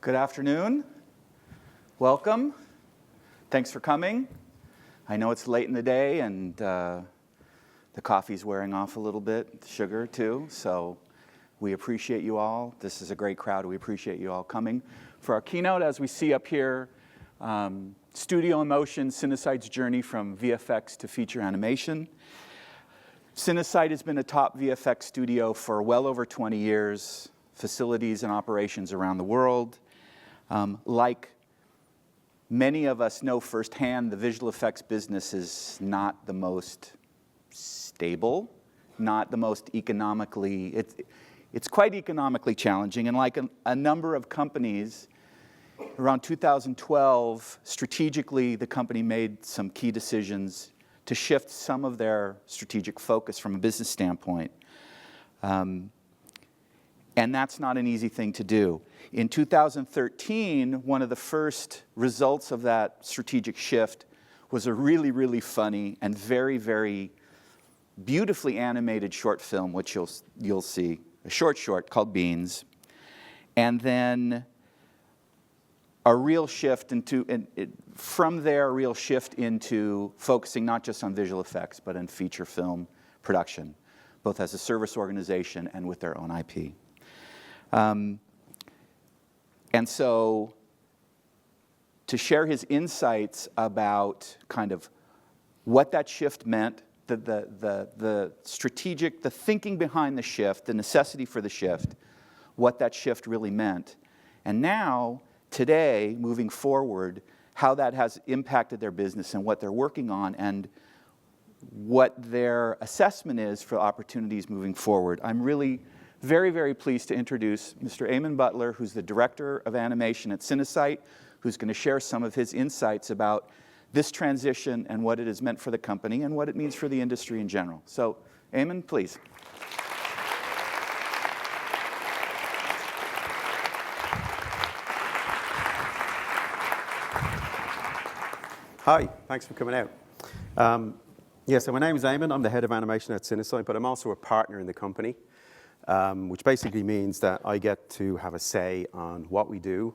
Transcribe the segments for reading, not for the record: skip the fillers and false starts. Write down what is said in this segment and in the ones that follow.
Good afternoon. Welcome. Thanks for coming. I know it's late in the day and the coffee's wearing off a little bit, the sugar too, so we appreciate you all. This is a great crowd. We appreciate you all coming for our keynote. As we see up here, Studio in Motion, Cinesite's journey from VFX to feature animation. Cinesite has been a top VFX studio for well over 20 years, facilities and operations around the world. Like many of us know firsthand, the visual effects business is not the most stable, not the most economically, it's quite economically challenging. And like a number of companies, around 2012, strategically, the company made some key decisions to shift some of their strategic focus from a business standpoint. And that's not an easy thing to do. In 2013, one of the first results of that strategic shift was a really, really funny and very, very beautifully animated short film, which you'll see, a short called Beans. And then a real shift from there, a real shift into focusing not just on visual effects, but on feature film production, both as a service organization and with their own IP. And so to share his insights about kind of what that shift meant, the strategic, the thinking behind the shift, the necessity for the shift, what that shift really meant, and now, today, moving forward, how that has impacted their business and what they're working on and what their assessment is for opportunities moving forward. I'm really very, very pleased to introduce Mr. Eamonn Butler, who's the Director of Animation at Cinesite, who's going to share some of his insights about this transition and what it has meant for the company and what it means for the industry in general. So, Eamonn, please. Hi, thanks for coming out. So my name is Eamonn. I'm the head of animation at Cinesite, but I'm also a partner in the company, which basically means that I get to have a say on what we do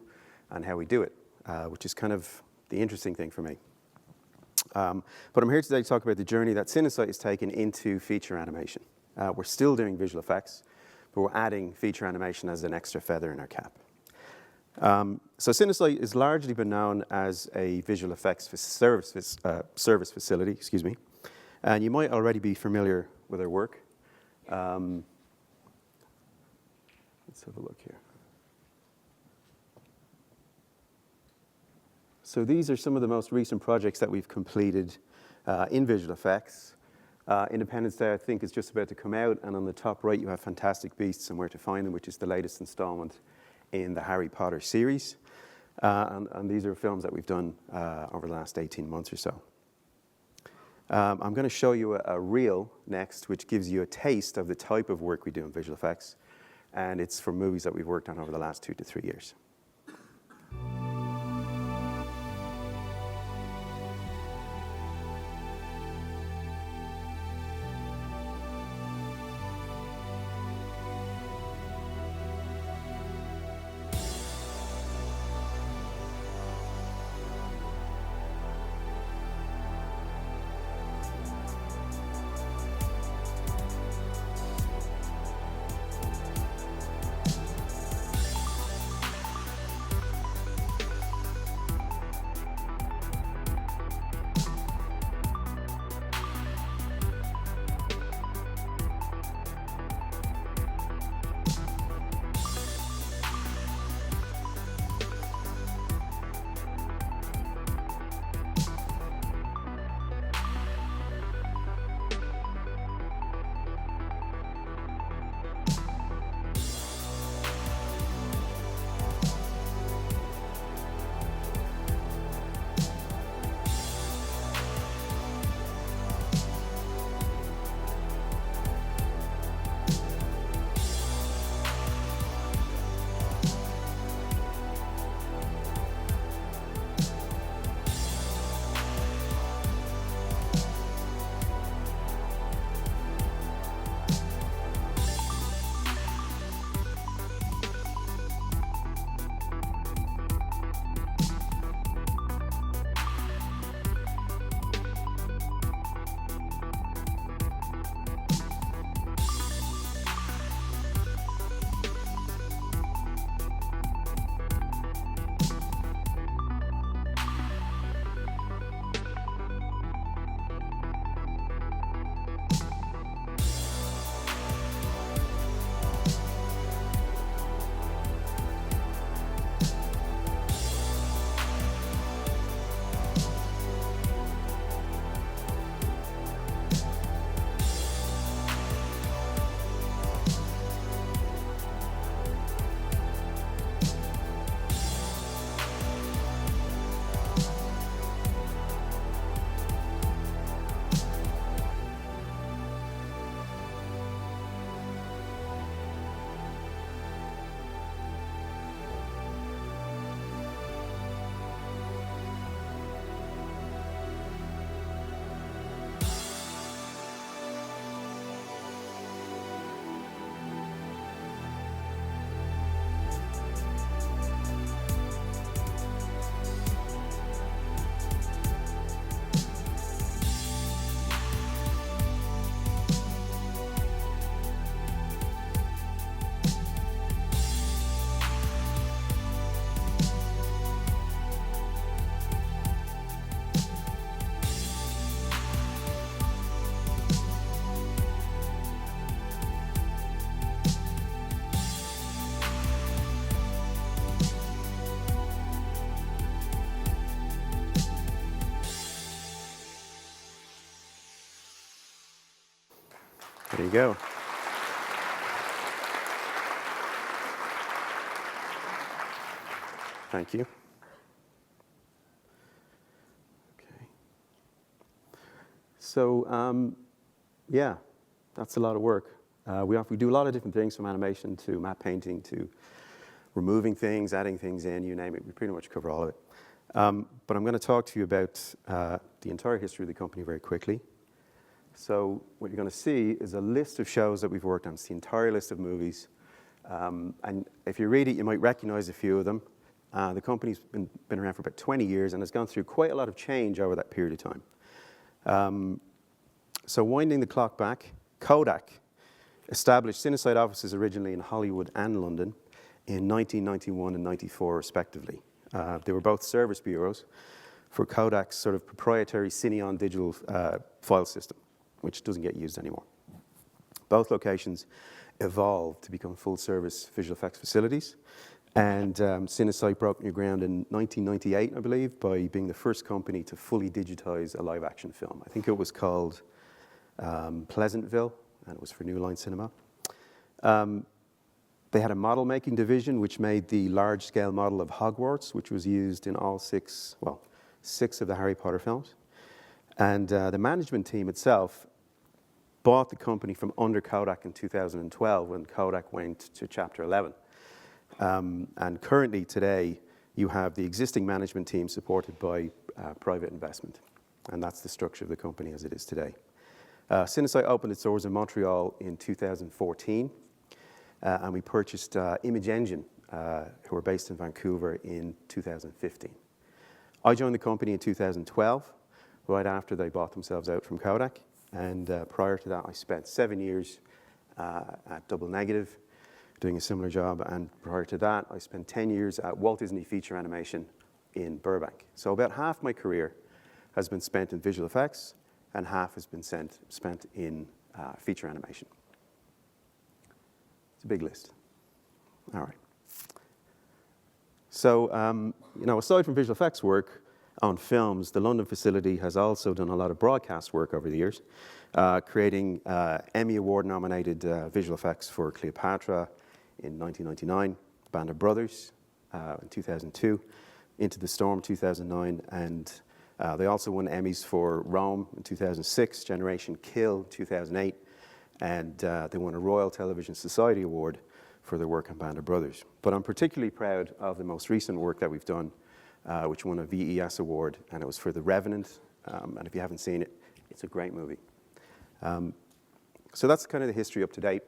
and how we do it, which is kind of the interesting thing for me. But I'm here today to talk about the journey that Cinesite has taken into feature animation. We're still doing visual effects, but we're adding feature animation as an extra feather in our cap. So Cinesite has largely been known as a visual effects service facility, and you might already be familiar with our work. Let's have a look here. So these are some of the most recent projects that we've completed in visual effects. Independence Day, I think, is just about to come out, and on the top right you have Fantastic Beasts and Where to Find Them, which is the latest installment in the Harry Potter series. And these are films that we've done over the last 18 months or so. I'm going to show you a reel next, which gives you a taste of the type of work we do in visual effects. And it's for movies that we've worked on over the last 2 to 3 years. There you go. Thank you. Okay. So, yeah, that's a lot of work. We do a lot of different things, from animation to matte painting to removing things, adding things in, you name it. We pretty much cover all of it. But I'm going to talk to you about the entire history of the company very quickly. So what you're going to see is a list of shows that we've worked on. It's the entire list of movies. And if you read it, you might recognize a few of them. The company's been around for about 20 years and has gone through quite a lot of change over that period of time. So winding the clock back, Kodak established Cinesite offices originally in Hollywood and London in 1991 and 94, respectively. They were both service bureaus for Kodak's sort of proprietary Cineon digital file system, which doesn't get used anymore. Both locations evolved to become full-service visual effects facilities, and Cinesite broke new ground in 1998, I believe, by being the first company to fully digitize a live-action film. I think it was called Pleasantville, and it was for New Line Cinema. They had a model-making division which made the large-scale model of Hogwarts, which was used in all six of the Harry Potter films. And the management team itself bought the company from under Kodak in 2012 when Kodak went to Chapter 11. And currently, today, you have the existing management team supported by private investment. And that's the structure of the company as it is today. Cinesite opened its doors in Montreal in 2014. And we purchased Image Engine, who are based in Vancouver, in 2015. I joined the company in 2012, right after they bought themselves out from Kodak. And prior to that, I spent 7 years at Double Negative, doing a similar job. And prior to that, I spent 10 years at Walt Disney Feature Animation in Burbank. So about half my career has been spent in visual effects, and half has been spent in feature animation. It's a big list. All right. So, aside from visual effects work on films, the London facility has also done a lot of broadcast work over the years, creating Emmy Award-nominated visual effects for Cleopatra in 1999, Band of Brothers in 2002, Into the Storm 2009, and they also won Emmys for Rome in 2006, Generation Kill 2008, and they won a Royal Television Society Award for their work on Band of Brothers. But I'm particularly proud of the most recent work that we've done, which won a VES award, and it was for The Revenant. And if you haven't seen it, it's a great movie. So that's kind of the history up to date.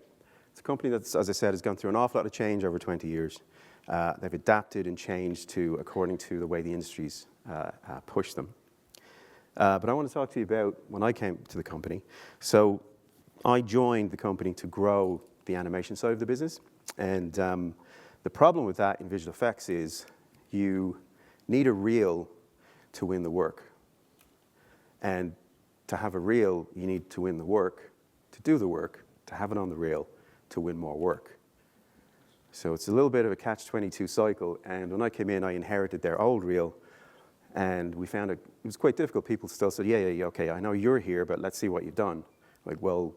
It's a company that's, as I said, has gone through an awful lot of change over 20 years. They've adapted and changed according to the way the industry's pushed them. But I want to talk to you about when I came to the company. So I joined the company to grow the animation side of the business. And the problem with that in visual effects is you need a reel to win the work. And to have a reel, you need to win the work, to do the work, to have it on the reel, to win more work. So it's a little bit of a catch-22 cycle. And when I came in, I inherited their old reel. And we found it was quite difficult. People still said, yeah, okay, I know you're here, but let's see what you've done. Like, well,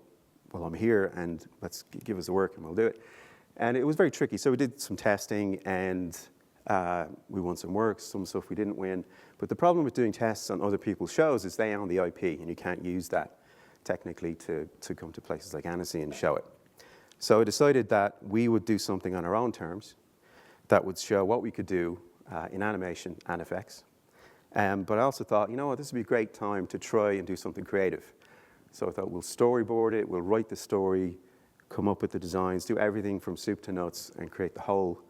I'm here, and let's give us the work, and we'll do it. And it was very tricky. So we did some testing, and we won some work, some stuff we didn't win. But the problem with doing tests on other people's shows is they own the IP, and you can't use that technically to come to places like Annecy and show it. So I decided that we would do something on our own terms that would show what we could do in animation and effects. But I also thought, you know what, this would be a great time to try and do something creative. So I thought, we'll storyboard it, we'll write the story, come up with the designs, do everything from soup to nuts, and create the whole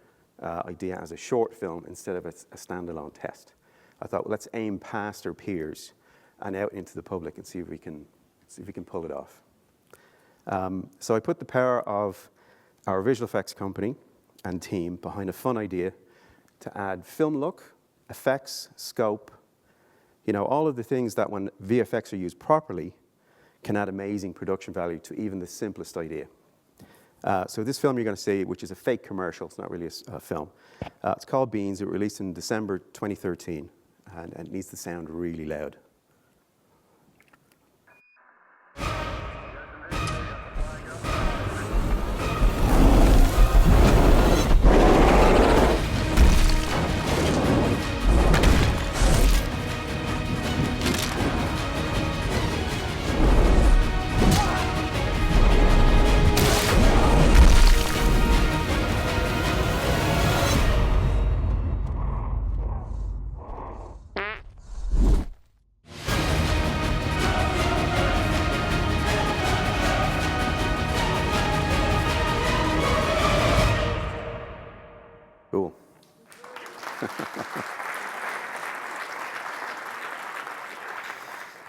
idea as a short film instead of a standalone test. I thought, well, let's aim past our peers and out into the public and see if we can pull it off. So I put the power of our visual effects company and team behind a fun idea to add film look, effects, scope, all of the things that when VFX are used properly can add amazing production value to even the simplest idea. So this film you're going to see, which is a fake commercial, it's not really a film. It's called Beans. It was released in December 2013, and it needs to sound really loud.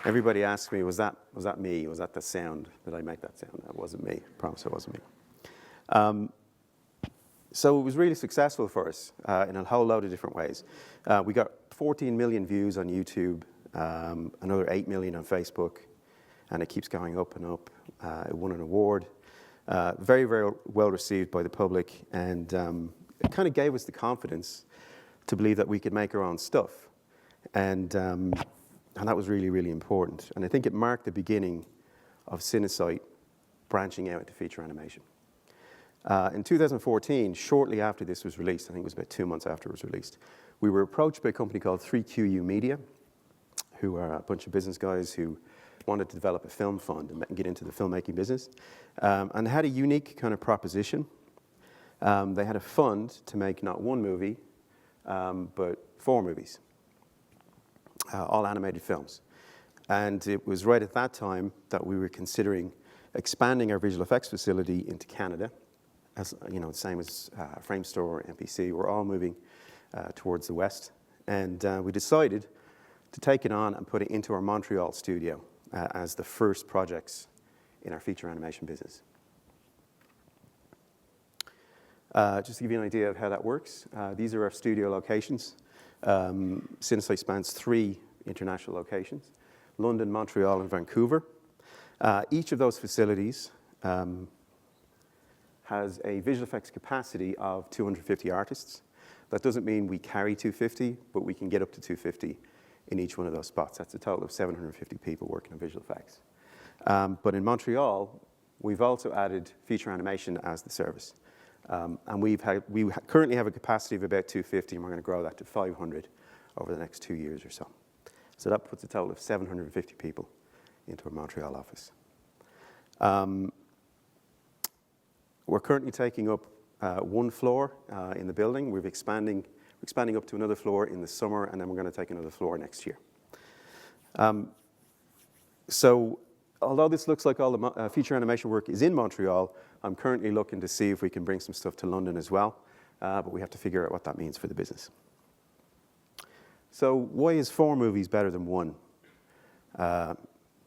Everybody asks me, was that me? Was that the sound? Did I make that sound? That wasn't me. I promise it wasn't me. So it was really successful for us in a whole load of different ways. We got 14 million views on YouTube, another 8 million on Facebook, and it keeps going up and up. It won an award. Very, very well received by the public, and it kind of gave us the confidence to believe that we could make our own stuff. And that was really, really important. And I think it marked the beginning of Cinesite branching out into feature animation. In 2014, shortly after this was released, I think it was about 2 months after it was released, we were approached by a company called 3QU Media, who are a bunch of business guys who wanted to develop a film fund and get into the filmmaking business. And they had a unique kind of proposition. They had a fund to make not one movie, but 4 movies, all animated films. And it was right at that time that we were considering expanding our visual effects facility into Canada. As you know, the same as Framestore, MPC, we're all moving towards the west. And we decided to take it on and put it into our Montreal studio as the first projects in our feature animation business. Just to give you an idea of how that works, these are our studio locations. Cinesite spans 3 international locations, London, Montreal, and Vancouver. Each of those facilities has a visual effects capacity of 250 artists. That doesn't mean we carry 250, but we can get up to 250 in each one of those spots. That's a total of 750 people working on visual effects. But in Montreal, we've also added feature animation as the service. And we currently have a capacity of about 250, and we're going to grow that to 500 over the next 2 years or so. So that puts a total of 750 people into our Montreal office. We're currently taking up 1 floor in the building. We're expanding up to another floor in the summer, and then we're going to take another floor next year. So although this looks like all the feature animation work is in Montreal, I'm currently looking to see if we can bring some stuff to London as well, but we have to figure out what that means for the business. So why is 4 movies better than 1?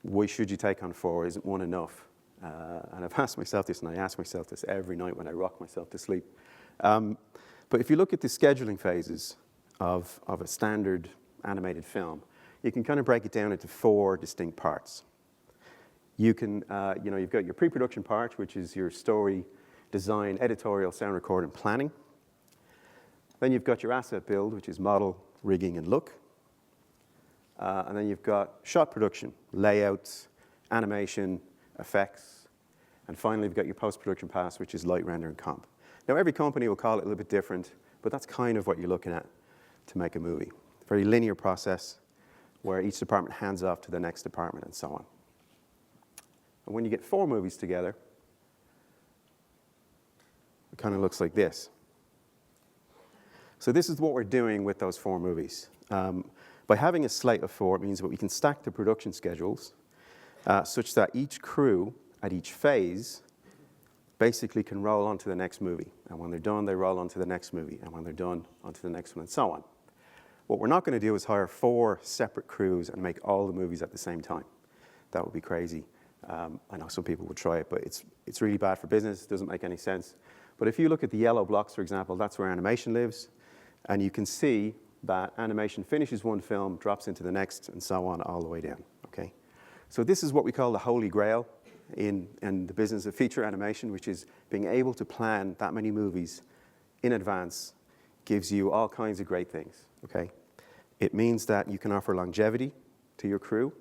Why should you take on 4? Isn't 1 enough? And I've asked myself this, and I ask myself this every night when I rock myself to sleep. But if you look at the scheduling phases of a standard animated film, you can kind of break it down into 4 distinct parts. You can, you've got your pre-production part, which is your story, design, editorial, sound record, and planning. Then you've got your asset build, which is model, rigging, and look. And then you've got shot production, layouts, animation, effects. And finally, you've got your post-production pass, which is light, render, and comp. Now, every company will call it a little bit different, but that's kind of what you're looking at to make a movie. Very linear process where each department hands off to the next department and so on. And when you get 4 movies together, it kind of looks like this. So this is what we're doing with those 4 movies. By having a slate of 4, it means that we can stack the production schedules such that each crew at each phase basically can roll on to the next movie. And when they're done, they roll on to the next movie. And when they're done, on to the next one, and so on. What we're not going to do is hire 4 separate crews and make all the movies at the same time. That would be crazy. I know some people would try it, but it's really bad for business. It doesn't make any sense. But if you look at the yellow blocks, for example, that's where animation lives. And you can see that animation finishes one film, drops into the next, and so on all the way down. Okay? So this is what we call the holy grail in the business of feature animation, which is being able to plan that many movies in advance gives you all kinds of great things. Okay? It means that you can offer longevity to your crew,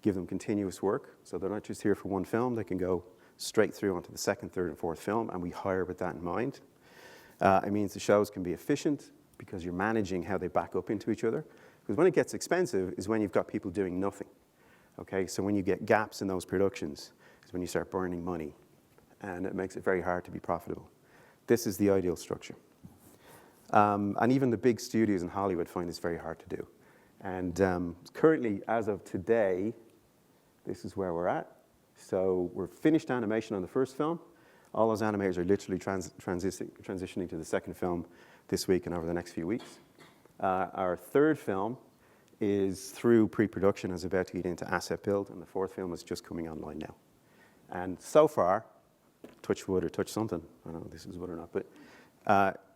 give them continuous work, so they're not just here for one film, they can go straight through onto the 2nd, 3rd, and 4th film, and we hire with that in mind. It means the shows can be efficient because you're managing how they back up into each other. Because when it gets expensive is when you've got people doing nothing. Okay, so when you get gaps in those productions is when you start burning money, and it makes it very hard to be profitable. This is the ideal structure. And even the big studios in Hollywood find this very hard to do. And currently, as of today, this is where we're at. So we're finished animation on the first film. All those animators are literally transitioning to the 2nd film this week and over the next few weeks. Our 3rd film is through pre-production, is about to get into asset build, and the fourth film is just coming online now. And so far, touch wood or touch something, I don't know if this is wood or not, but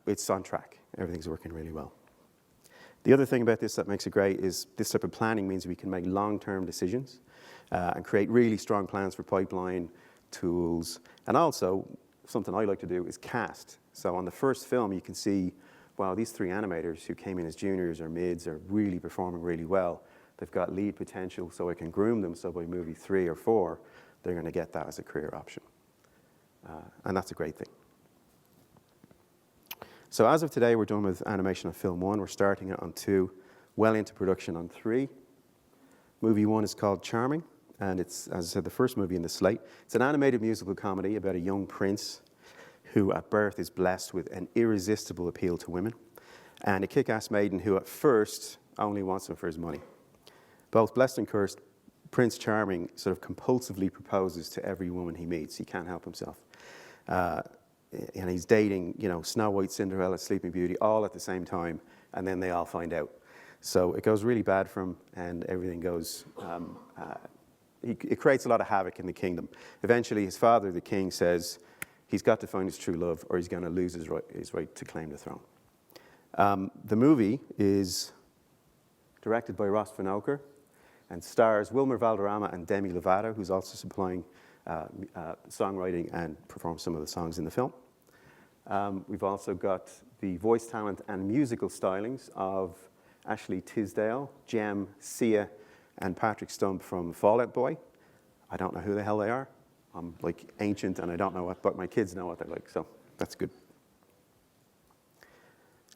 it's on track. Everything's working really well. The other thing about this that makes it great is this type of planning means we can make long-term decisions and create really strong plans for pipeline, tools, and also something I like to do is cast. So on the first film, you can see, wow, these three animators who came in as juniors or mids are really performing really well. They've got lead potential, so I can groom them, so by movie 3 or 4, they're going to get that as a career option. And that's a great thing. So as of today, we're done with animation on film 1. We're starting it on 2, well into production on 3. Movie 1 is called Charming, and it's, as I said, the first movie in the slate. It's an animated musical comedy about a young prince who at birth is blessed with an irresistible appeal to women, and a kick-ass maiden who at first only wants him for his money. Both blessed and cursed, Prince Charming sort of compulsively proposes to every woman he meets. He can't help himself. And he's dating, Snow White, Cinderella, Sleeping Beauty, all at the same time, and then they all find out. So it goes really bad for him, and everything goes, it creates a lot of havoc in the kingdom. Eventually, his father, the king, says he's got to find his true love, or he's going to lose his right to claim the throne. The movie is directed by Ross Van Oker and stars Wilmer Valderrama and Demi Lovato, who's also supplying songwriting and performs some of the songs in the film. We've also got the voice talent and musical stylings of Ashley Tisdale, Jem, Sia, and Patrick Stump from Fall Out Boy. I don't know who the hell they are. I'm like ancient and I don't know what, but my kids know what they're like, so that's good.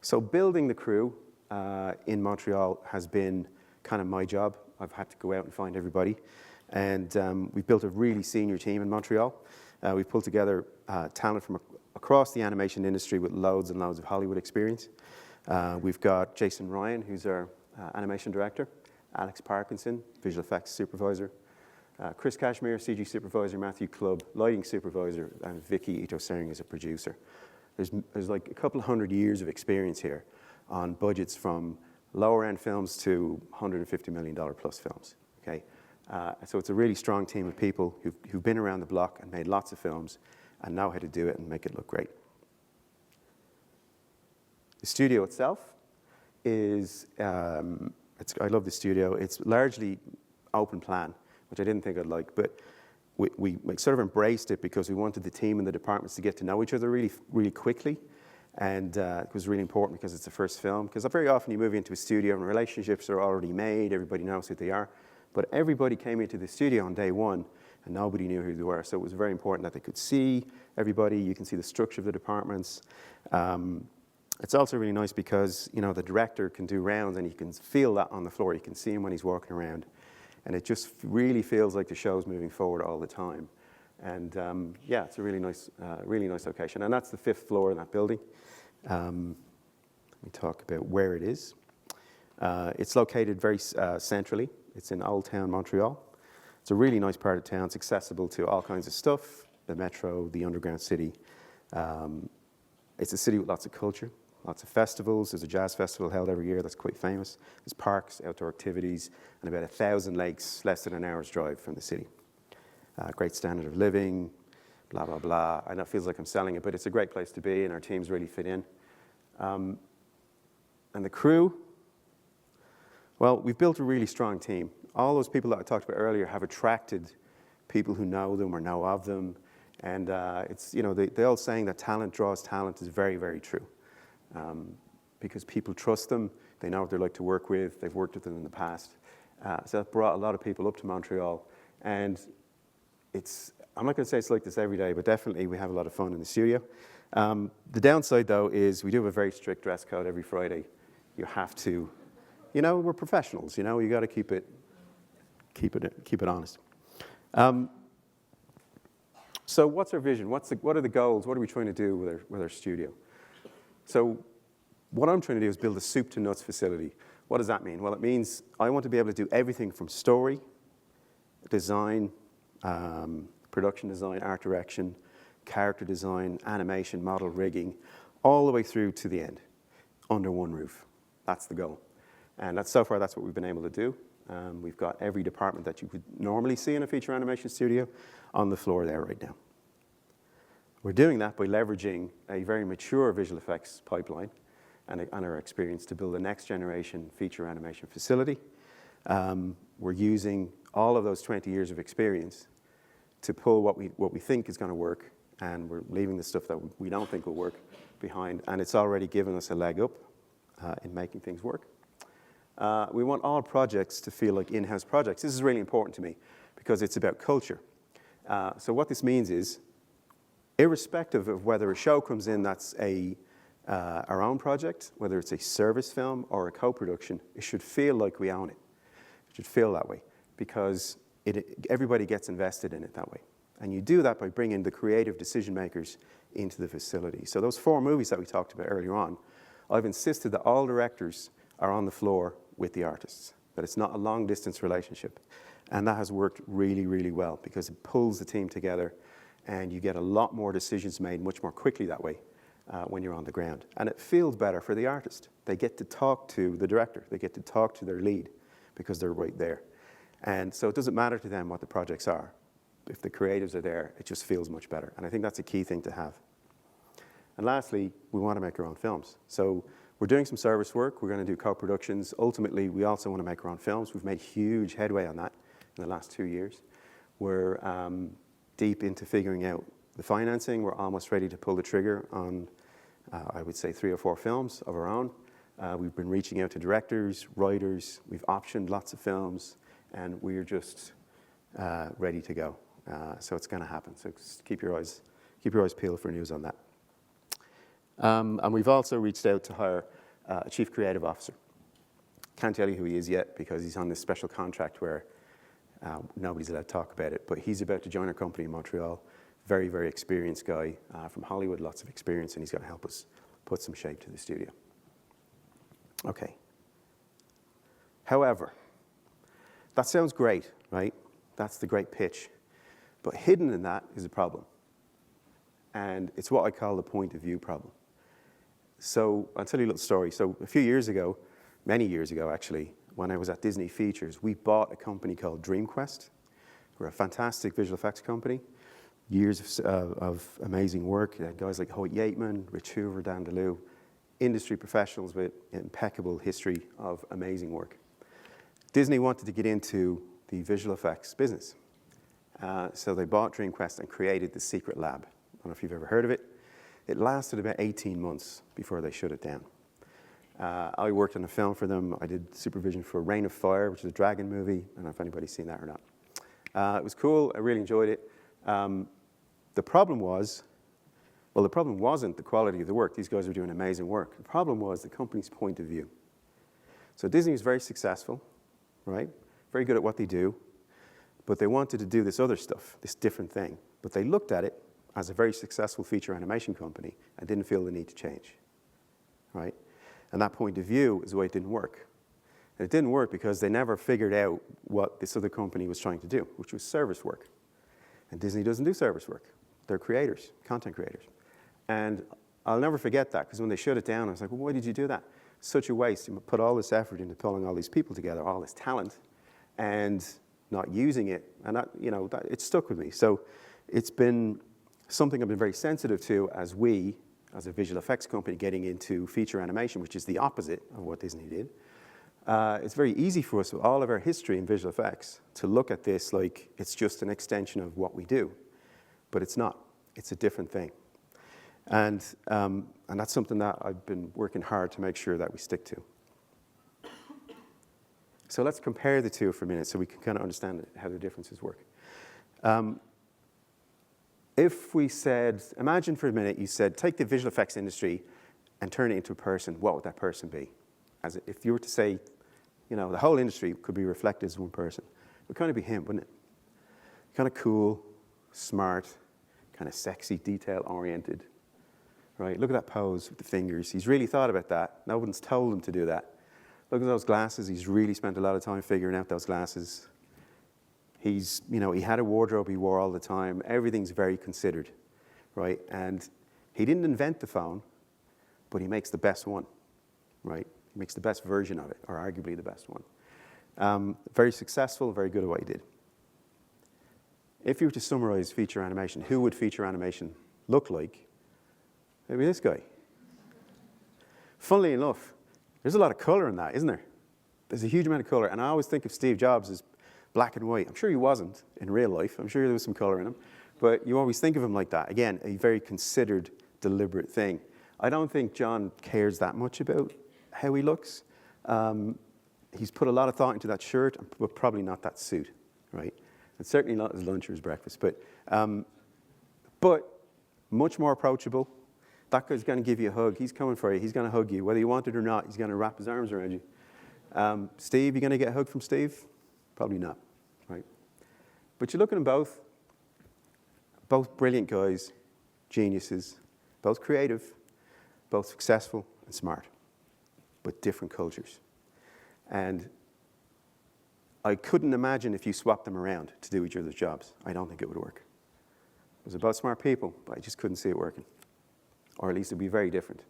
So building the crew in Montreal has been kind of my job. I've had to go out and find everybody. And we've built a really senior team in Montreal. We've pulled together talent from across the animation industry with loads and loads of Hollywood experience. We've got Jason Ryan, who's our animation director, Alex Parkinson, visual effects supervisor, Chris Cashmere, CG supervisor, Matthew Clubb, lighting supervisor, and Vicky Ito-Sering is a producer. There's like a couple hundred years of experience here on budgets from lower end films to $150 million plus films. Okay, so it's a really strong team of people who've been around the block and made lots of films and know how to do it and make it look great. The studio itself is, I love the studio. It's largely open plan, which I didn't think I'd like, but we sort of embraced it because we wanted the team and the departments to get to know each other really, really quickly. And it was really important because it's the first film. Because very often you move into a studio and relationships are already made, everybody knows who they are. But everybody came into the studio on day one and nobody knew who they were. So it was very important that they could see everybody. You can see the structure of the departments. It's also really nice because, the director can do rounds and you can feel that on the floor. You can see him when he's walking around. And it just really feels like the show's moving forward all the time. And yeah, it's a really nice location. And that's the 5th floor in that building. Let me talk about where it is. It's located very centrally. It's in Old Town, Montreal. It's a really nice part of town. It's accessible to all kinds of stuff, the metro, the underground city. It's a city with lots of culture, lots of festivals. There's a jazz festival held every year that's quite famous. There's parks, outdoor activities, and about 1,000 lakes less than an hour's drive from the city. Great standard of living, blah, blah, blah. I know it feels like I'm selling it, but it's a great place to be, and our teams really fit in. And the crew, well, we've built a really strong team. All those people that I talked about earlier have attracted people who know them or know of them. And it's, the old saying that talent draws talent is very, very true. Because people trust them, they know what they're like to work with, they've worked with them in the past. So that brought a lot of people up to Montreal. And I'm not going to say it's like this every day, but definitely we have a lot of fun in the studio. The downside, though, is we do have a very strict dress code every Friday. You have to, we're professionals, you got to keep it honest. So what's our vision? What are the goals? What are we trying to do with our studio? So what I'm trying to do is build a soup to nuts facility. What does that mean? Well, it means I want to be able to do everything from story, design, production design, art direction, character design, animation, model rigging, all the way through to the end, under one roof. That's the goal. And so far, that's what we've been able to do. We've got every department that you would normally see in a feature animation studio on the floor there right now. We're doing that by leveraging a very mature visual effects pipeline and our experience to build a next generation feature animation facility. We're using all of those 20 years of experience to pull what we think is going to work, and we're leaving the stuff that we don't think will work behind, and it's already given us a leg up in making things work. We want all projects to feel like in-house projects. This is really important to me because it's about culture. So what this means is, irrespective of whether a show comes in that's our own project, whether it's a service film or a co-production, it should feel like we own it. It should feel that way because everybody gets invested in it that way. And you do that by bringing the creative decision makers into the facility. So those 4 movies that we talked about earlier on, I've insisted that all directors are on the floor with the artists, that it's not a long distance relationship. And that has worked really, really well because it pulls the team together and you get a lot more decisions made much more quickly that way when you're on the ground. And it feels better for the artist. They get to talk to the director. They get to talk to their lead because they're right there. And so it doesn't matter to them what the projects are. If the creatives are there, it just feels much better. And I think that's a key thing to have. And lastly, we want to make our own films. So we're doing some service work. We're going to do co-productions. Ultimately, we also want to make our own films. We've made huge headway on that in the last 2 years. We're deep into figuring out the financing. We're almost ready to pull the trigger on, I would say, 3 or 4 films of our own. We've been reaching out to directors, writers. We've optioned lots of films, and we're just ready to go. So it's going to happen. So just keep your eyes peeled for news on that. And we've also reached out to hire a chief creative officer. Can't tell you who he is yet because he's on this special contract where nobody's allowed to talk about it. But he's about to join our company in Montreal. Very, very experienced guy from Hollywood, lots of experience, and he's going to help us put some shape to the studio. Okay. However, that sounds great, right? That's the great pitch. But hidden in that is a problem. And it's what I call the point of view problem. So I'll tell you a little story. So a few years ago, many years ago actually, when I was at Disney Features, we bought a company called DreamQuest. We're a fantastic visual effects company. Years of amazing work. Guys like Hoyt Yateman, Rich Hoover, Dan DeLue, industry professionals with impeccable history of amazing work. Disney wanted to get into the visual effects business. So they bought DreamQuest and created the Secret Lab. I don't know if you've ever heard of it. It lasted about 18 months before they shut it down. I worked on a film for them. I did supervision for Reign of Fire, which is a dragon movie. I don't know if anybody's seen that or not. It was cool. I really enjoyed it. The problem wasn't the quality of the work. These guys were doing amazing work. The problem was the company's point of view. So Disney was very successful, right? Very good at what they do. But they wanted to do this other stuff, this different thing. But they looked at it as a very successful feature animation company and didn't feel the need to change, right? And that point of view is why it didn't work. And it didn't work because they never figured out what this other company was trying to do, which was service work. And Disney doesn't do service work. They're creators, content creators. And I'll never forget that, because when they shut it down, I was like, well, why did you do that? Such a waste. You put all this effort into pulling all these people together, all this talent, and not using it. And it stuck with me. So it's been something I've been very sensitive to as a visual effects company, getting into feature animation, which is the opposite of what Disney did. It's very easy for us, with all of our history in visual effects, to look at this like it's just an extension of what we do. But it's not. It's a different thing. And that's something that I've been working hard to make sure that we stick to. So let's compare the two for a minute so we can kind of understand how the differences work. If we said, imagine for a minute you said, take the visual effects industry and turn it into a person, what would that person be? As if you were to say, the whole industry could be reflected as one person, it would kind of be him, wouldn't it? Kind of cool, smart, kind of sexy, detail-oriented, right? Look at that pose with the fingers. He's really thought about that. No one's told him to do that. Look at those glasses. He's really spent a lot of time figuring out those glasses. He had a wardrobe he wore all the time. Everything's very considered, right? And he didn't invent the phone, but he makes the best one, right? He makes the best version of it, or arguably the best one. Very successful, very good at what he did. If you were to summarize feature animation, who would feature animation look like? Maybe this guy. Funnily enough, there's a lot of color in that, isn't there? There's a huge amount of color, and I always think of Steve Jobs as black and white. I'm sure he wasn't in real life. I'm sure there was some color in him, but you always think of him like that. Again, a very considered, deliberate thing. I don't think John cares that much about how he looks. He's put a lot of thought into that shirt, but probably not that suit, right? And certainly not his lunch or his breakfast. But much more approachable. That guy's going to give you a hug. He's coming for you. He's going to hug you. Whether you want it or not, he's going to wrap his arms around you. Steve, you going to get a hug from Steve? Probably not, right? But you look at them both brilliant guys, geniuses, both creative, both successful and smart, but different cultures. And I couldn't imagine if you swapped them around to do each other's jobs. I don't think it would work. It was about smart people, but I just couldn't see it working. Or at least it would be very different.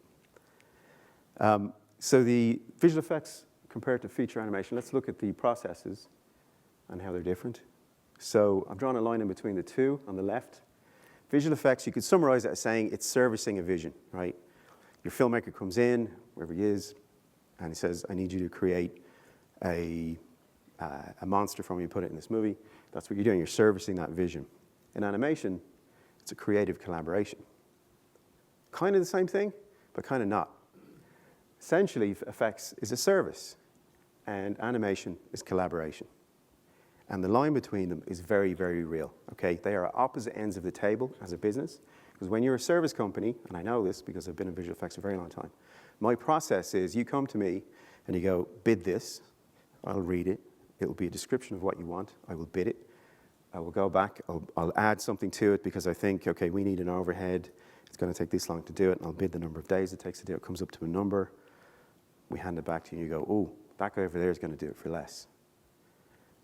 So the visual effects compared to feature animation, let's look at the processes and how they're different. So I've drawn a line in between the two on the left. Visual effects, you could summarize it as saying it's servicing a vision, right? Your filmmaker comes in, wherever he is, and he says, I need you to create a monster for me and put it in this movie. That's what you're doing. You're servicing that vision. In animation, it's a creative collaboration. Kind of the same thing, but kind of not. Essentially, effects is a service, and animation is collaboration. And the line between them is very, very real, okay? They are opposite ends of the table as a business, because when you're a service company, and I know this because I've been in visual effects a very long time, my process is you come to me and you go, bid this, I'll read it, it'll be a description of what you want, I will bid it, I will go back, I'll add something to it because I think, okay, we need an overhead, it's going to take this long to do it, and I'll bid the number of days it takes to do it, comes up to a number, we hand it back to you, and you go, oh, that guy over there is going to do it for less.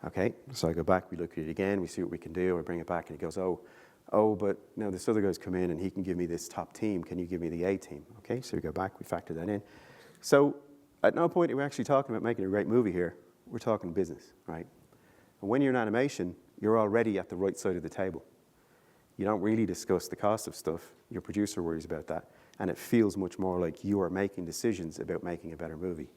Okay, so I go back, we look at it again, we see what we can do, I bring it back, and he goes, oh, but now this other guy's come in and he can give me this top team, can you give me the A team? Okay, so we go back, we factor that in. So at no point are we actually talking about making a great movie here, we're talking business, right? And when you're in animation, you're already at the right side of the table. You don't really discuss the cost of stuff, your producer worries about that, and it feels much more like you are making decisions about making a better movie.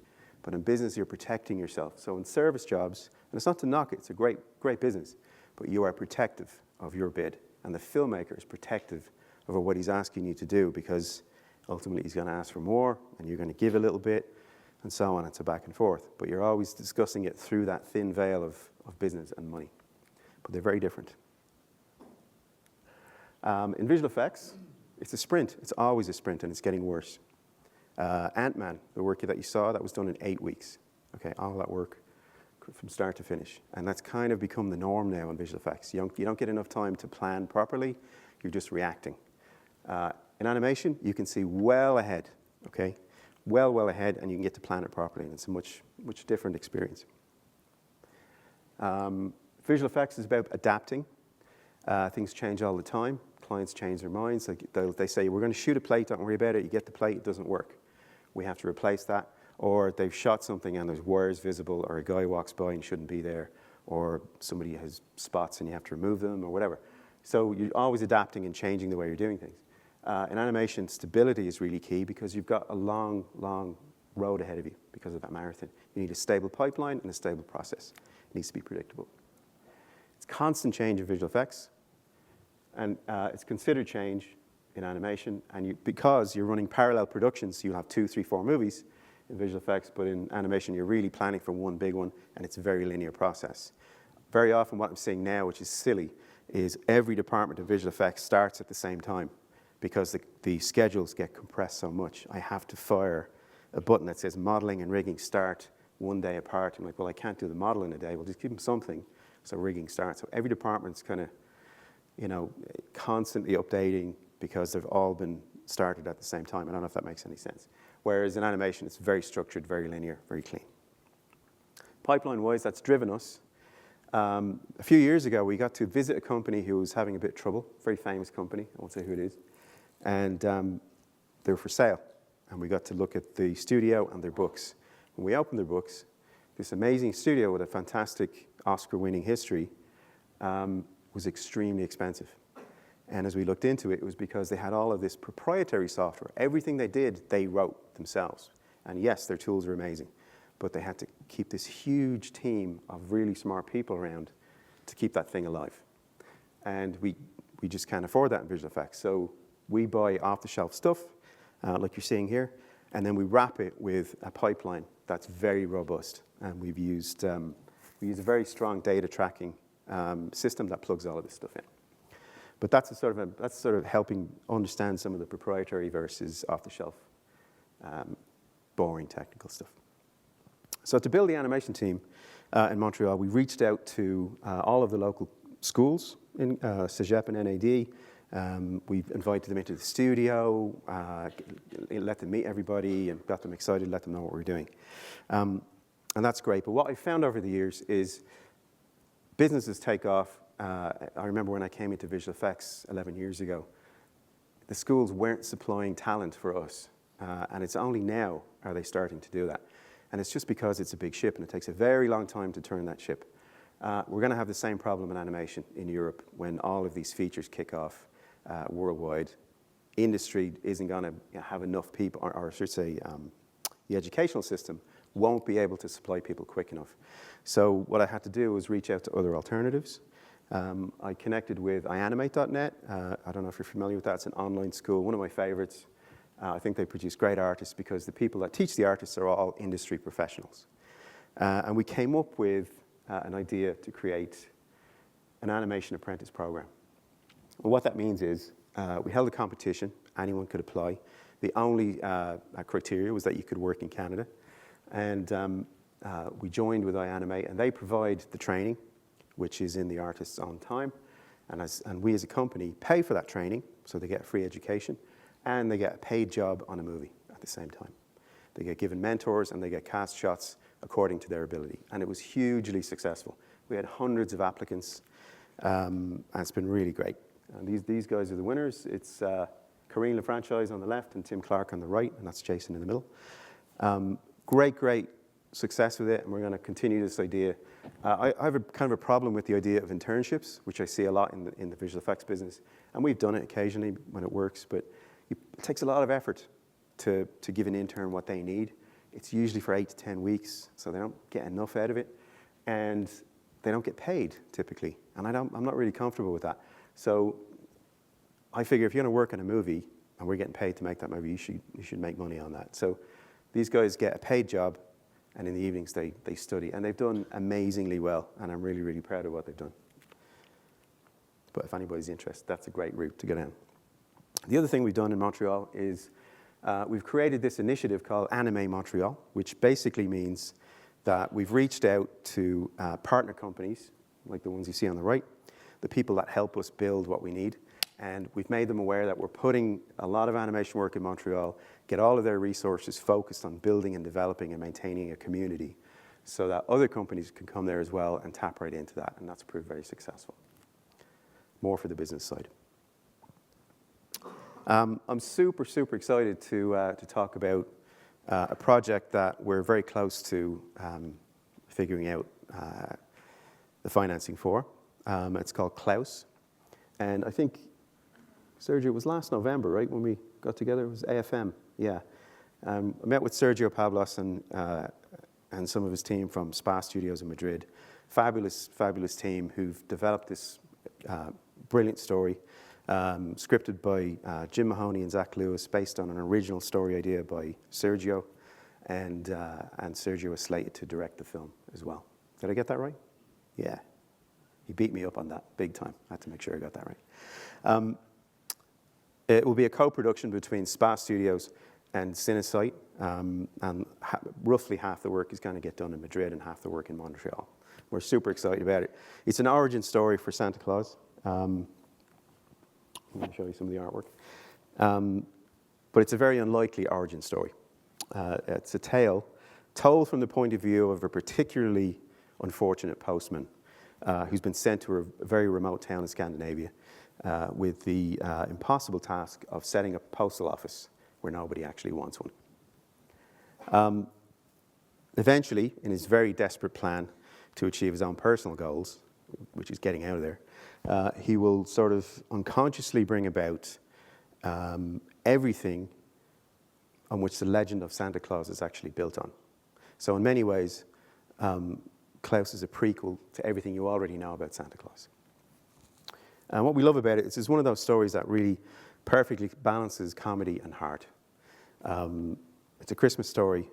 But in business, you're protecting yourself. So in service jobs, and it's not to knock it, it's a great, great business, but you are protective of your bid. And the filmmaker is protective of what he's asking you to do because ultimately he's going to ask for more and you're going to give a little bit and so on. It's a back and forth. But you're always discussing it through that thin veil of business and money. But they're very different. In visual effects, it's a sprint. It's always a sprint and it's getting worse. Ant-Man, the work that you saw, that was done in 8 weeks. Okay, all that work from start to finish. And that's kind of become the norm now in visual effects. You don't get enough time to plan properly, you're just reacting. In animation, you can see well ahead, okay? Well ahead, and you can get to plan it properly, and it's a much different experience. Visual effects is about adapting. Things change all the time. Clients change their minds. They say, we're going to shoot a plate, don't worry about it. You get the plate, it doesn't work. We have to replace that. Or they've shot something and there's wires visible, or a guy walks by and shouldn't be there, or somebody has spots and you have to remove them, or whatever. So you're always adapting and changing the way you're doing things. In animation, stability is really key because you've got a long, long road ahead of you because of that marathon. You need a stable pipeline and a stable process. It needs to be predictable. It's constant change in visual effects, and it's considered change in animation, and because you're running parallel productions, so you'll have 2, 3, 4 movies in visual effects, but in animation, you're really planning for one big one, and it's a very linear process. Very often what I'm seeing now, which is silly, is every department of visual effects starts at the same time because the schedules get compressed so much. I have to fire a button that says modeling and rigging start one day apart. I'm like, well, I can't do the model in a day. Well, just give them something so rigging starts. So every department's kind of, constantly updating because they've all been started at the same time. I don't know if that makes any sense. Whereas in animation, it's very structured, very linear, very clean. Pipeline-wise, that's driven us. A few years ago, we got to visit a company who was having a bit of trouble, very famous company, I won't say who it is, and they were for sale. And we got to look at the studio and their books. when we opened their books, this amazing studio with a fantastic Oscar-winning history was extremely expensive. And as we looked into it, it was because they had all of this proprietary software. Everything they did, they wrote themselves. And yes, their tools are amazing, but they had to keep this huge team of really smart people around to keep that thing alive. And we just can't afford that in visual effects. So we buy off-the-shelf stuff, like you're seeing here, and then we wrap it with a pipeline that's very robust. And we use a very strong data tracking system that plugs all of this stuff in. But that's sort of helping understand some of the proprietary versus off-the-shelf, boring technical stuff. So to build the animation team in Montreal, we reached out to all of the local schools in Cégep and NAD. We've invited them into the studio, let them meet everybody, and got them excited, let them know what we're doing. And that's great. But what I found over the years is businesses take off. I remember when I came into visual effects 11 years ago, the schools weren't supplying talent for us. And it's only now are they starting to do that. And it's just because it's a big ship, and it takes a very long time to turn that ship. We're going to have the same problem in animation in Europe when all of these features kick off worldwide. Industry isn't going to have enough people, or I should say the educational system won't be able to supply people quick enough. So what I had to do was reach out to other alternatives. I connected with ianimate.net. I don't know if you're familiar with that. It's an online school, one of my favorites. I think they produce great artists because the people that teach the artists are all industry professionals. And we came up with an idea to create an animation apprentice program. And what that means is we held a competition. Anyone could apply. The only criteria was that you could work in Canada. And we joined with iAnimate, and they provide the training, which is in the artists on time. And we as a company pay for that training, so they get a free education, and they get a paid job on a movie at the same time. They get given mentors, and they get cast shots according to their ability. And it was hugely successful. We had hundreds of applicants, and it's been really great. And these guys are the winners. It's Karine LaFranchise on the left and Tim Clark on the right, and that's Jason in the middle. Great success with it, and we're going to continue this idea. I have a kind of a problem with the idea of internships, which I see a lot in the visual effects business, and we've done it occasionally when it works, but it takes a lot of effort to give an intern what they need. It's usually for 8 to 10 weeks, so they don't get enough out of it, and they don't get paid typically, and I'm not really comfortable with that. So I figure if you're going to work on a movie and we're getting paid to make that movie, you should make money on that. So these guys get a paid job, and in the evenings they study, and they've done amazingly well, and I'm really, really proud of what they've done. But if anybody's interested, that's a great route to go down. The other thing we've done in Montreal is we've created this initiative called Anime Montreal, which basically means that we've reached out to partner companies, like the ones you see on the right, the people that help us build what we need, and we've made them aware that we're putting a lot of animation work in Montreal, get all of their resources focused on building and developing and maintaining a community so that other companies can come there as well and tap right into that, and that's proved very successful. More for the business side. I'm super excited to talk about a project that we're very close to figuring out the financing for. It's called Klaus. And I think, Sergio, it was last November, right, when we got together? It was AFM, yeah. I met with Sergio Pablos and some of his team from Spa Studios in Madrid. Fabulous team who've developed this brilliant story, scripted by Jim Mahoney and Zach Lewis, based on an original story idea by Sergio, and Sergio was slated to direct the film as well. Did I get that right? Yeah. He beat me up on that big time. I had to make sure I got that right. It will be a co-production between Spa Studios and Cinesite, and roughly half the work is going to get done in Madrid and half the work in Montreal. We're super excited about it. It's an origin story for Santa Claus. I'm going to show you some of the artwork. But it's a very unlikely origin story. It's a tale told from the point of view of a particularly unfortunate postman who's been sent to a very remote town in Scandinavia with the impossible task of setting up a postal office where nobody actually wants one. Eventually, in his very desperate plan to achieve his own personal goals, which is getting out of there, he will sort of unconsciously bring about everything on which the legend of Santa Claus is actually built on. So in many ways, Klaus is a prequel to everything you already know about Santa Claus. And what we love about it is it's one of those stories that really perfectly balances comedy and heart. It's a Christmas story,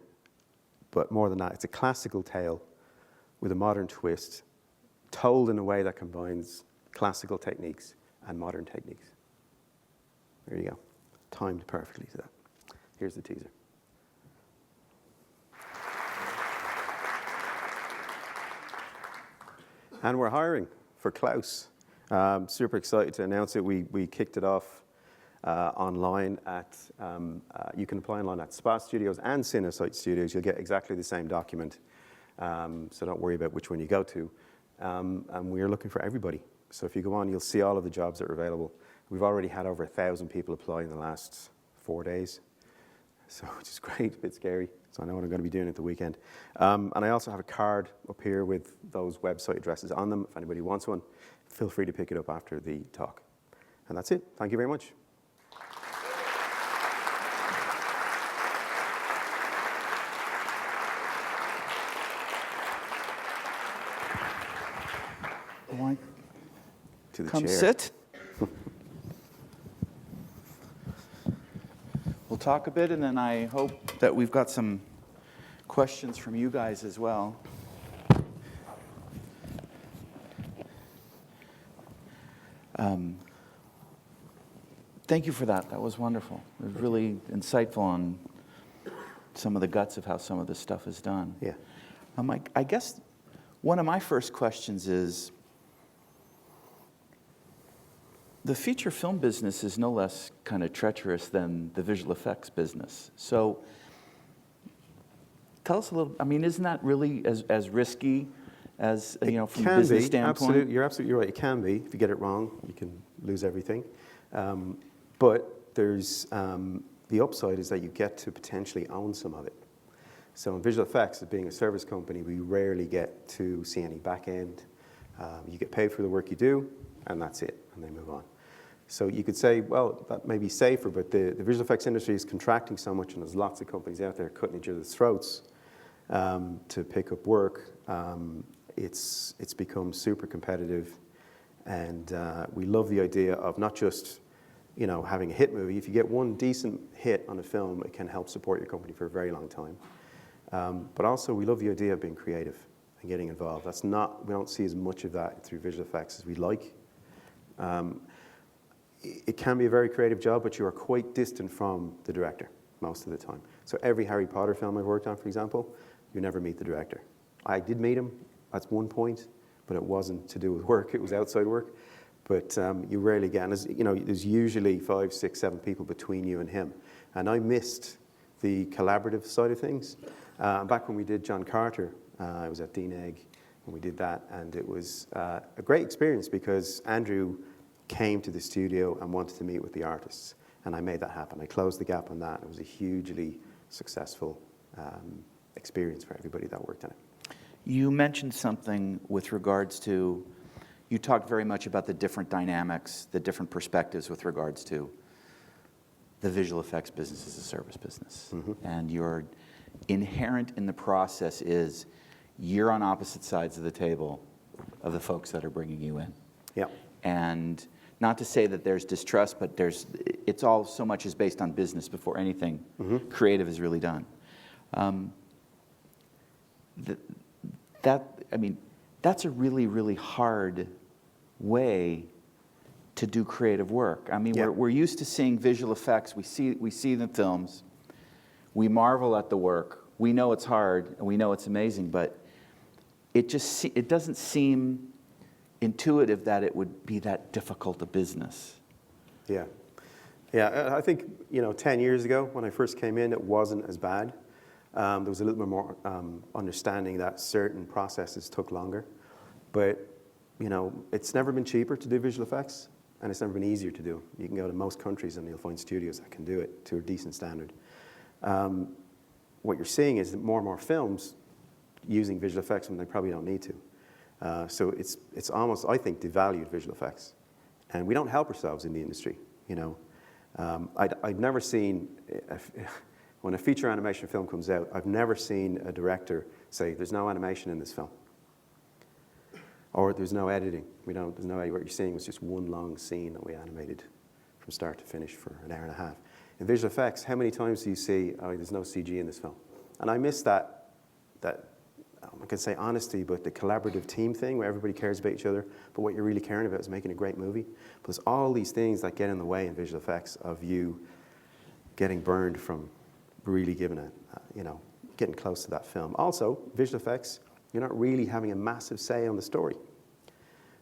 but more than that, it's a classical tale with a modern twist, told in a way that combines classical techniques and modern techniques. There you go. Timed perfectly to that. Here's the teaser. And we're hiring for Klaus. Super excited to announce it. We kicked it off online at, you can apply online at Spa Studios and Cinesite Studios. You'll get exactly the same document. So don't worry about which one you go to. And we are looking for everybody. So if you go on, you'll see all of the jobs that are available. We've already had over 1,000 people apply in the last 4 days. So, which is great, a bit scary. So I know what I'm going to be doing at the weekend. And I also have a card up here with those website addresses on them. If anybody wants one, feel free to pick it up after the talk. And that's it. Thank you very much. To the Come chair. sit. We'll talk a bit, and then I hope that we've got some questions from you guys as well. Thank you for that. That was wonderful. It was really insightful on some of the guts of how some of this stuff is done. Yeah. I guess one of my first questions is, the feature film business is no less kind of treacherous than the visual effects business. So tell us a little, I mean, isn't that really as risky as, you know, from a business standpoint? Absolutely. You're absolutely right. It can be. If you get it wrong, you can lose everything. But there's the upside is that you get to potentially own some of it. So in visual effects, as being a service company, we rarely get to see any back end. You get paid for the work you do, and that's it, and they move on. So you could say, well, that may be safer, but the visual effects industry is contracting so much, and there's lots of companies out there cutting each other's throats to pick up work. It's become super competitive, and we love the idea of not just, you know, having a hit movie. If you get one decent hit on a film, it can help support your company for a very long time. But also, we love the idea of being creative and getting involved. We don't see as much of that through visual effects as we'd like. It can be a very creative job, but you are quite distant from the director most of the time. So every Harry Potter film I've worked on, for example, you never meet the director. I did meet him at one point, but it wasn't to do with work, it was outside work. But you rarely get, and there's usually 5, 6, 7 people between you and him. And I missed the collaborative side of things. Back when we did John Carter, I was at DNEG when we did that, and it was a great experience because Andrew came to the studio and wanted to meet with the artists, and I made that happen. I closed the gap on that. It was a hugely successful experience for everybody that worked on it. You mentioned something with regards to, you talked very much about the different dynamics, the different perspectives with regards to the visual effects business as a service business. Mm-hmm. And your inherent in the process is you're on opposite sides of the table of the folks that are bringing you in. Yeah. And not to say that there's distrust, but it's all so much is based on business before anything creative is really done. That's a really, really hard way to do creative work. I mean, we're used to seeing visual effects. We see the films. We marvel at the work. We know it's hard and we know it's amazing, but it doesn't seem intuitive that it would be that difficult a business. Yeah. I think 10 years ago when I first came in, it wasn't as bad. There was a little bit more understanding that certain processes took longer, but it's never been cheaper to do visual effects, and it's never been easier to do. You can go to most countries and you'll find studios that can do it to a decent standard. What you're seeing is that more and more films using visual effects when they probably don't need to. So it's almost, I think, devalued visual effects. And we don't help ourselves in the industry, you know. I've never seen, when a feature animation film comes out, I've never seen a director say, there's no animation in this film. Or there's no editing. There's no, what you're seeing was just one long scene that we animated from start to finish for an hour and a half. In visual effects, how many times do you see, oh, there's no CG in this film? And I miss that I could say honesty, but the collaborative team thing where everybody cares about each other, but what you're really caring about is making a great movie. But there's all these things that get in the way in visual effects of you getting burned from really giving it, getting close to that film. Also, visual effects, you're not really having a massive say on the story.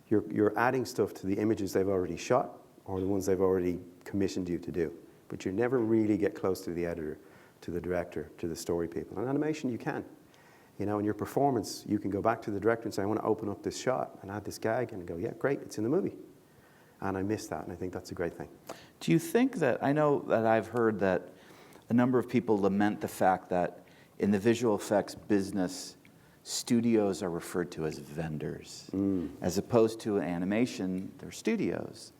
You're adding stuff to the images they've already shot or the ones they've already commissioned you to do. But you never really get close to the editor, to the director, to the story people. In animation, you can. You know, in your performance, you can go back to the director and say, I want to open up this shot and add this gag, and go, yeah, great, it's in the movie. And I miss that, and I think that's a great thing. Do you think that, I know that I've heard that a number of people lament the fact that in the visual effects business, studios are referred to as vendors. As opposed to animation, they're studios.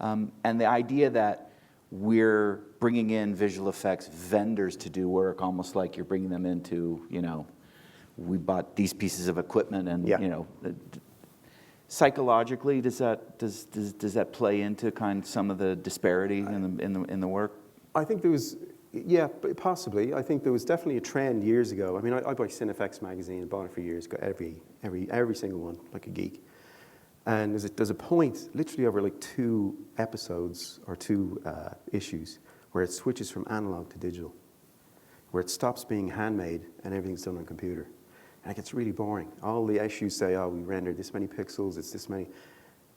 And the idea that we're bringing in visual effects vendors to do work, almost like you're bringing them into, we bought these pieces of equipment, and psychologically, does that play into kind of some of the disparity in the work? I think there was, yeah, possibly. I think there was definitely a trend years ago. I mean, I buy Cinefx magazine, bought it for years, got every single one, like a geek. And there's a point, literally over like 2 episodes or 2 issues, where it switches from analog to digital, where it stops being handmade and everything's done on computer. And it gets really boring. All the issues say, oh, we rendered this many pixels, it's this many.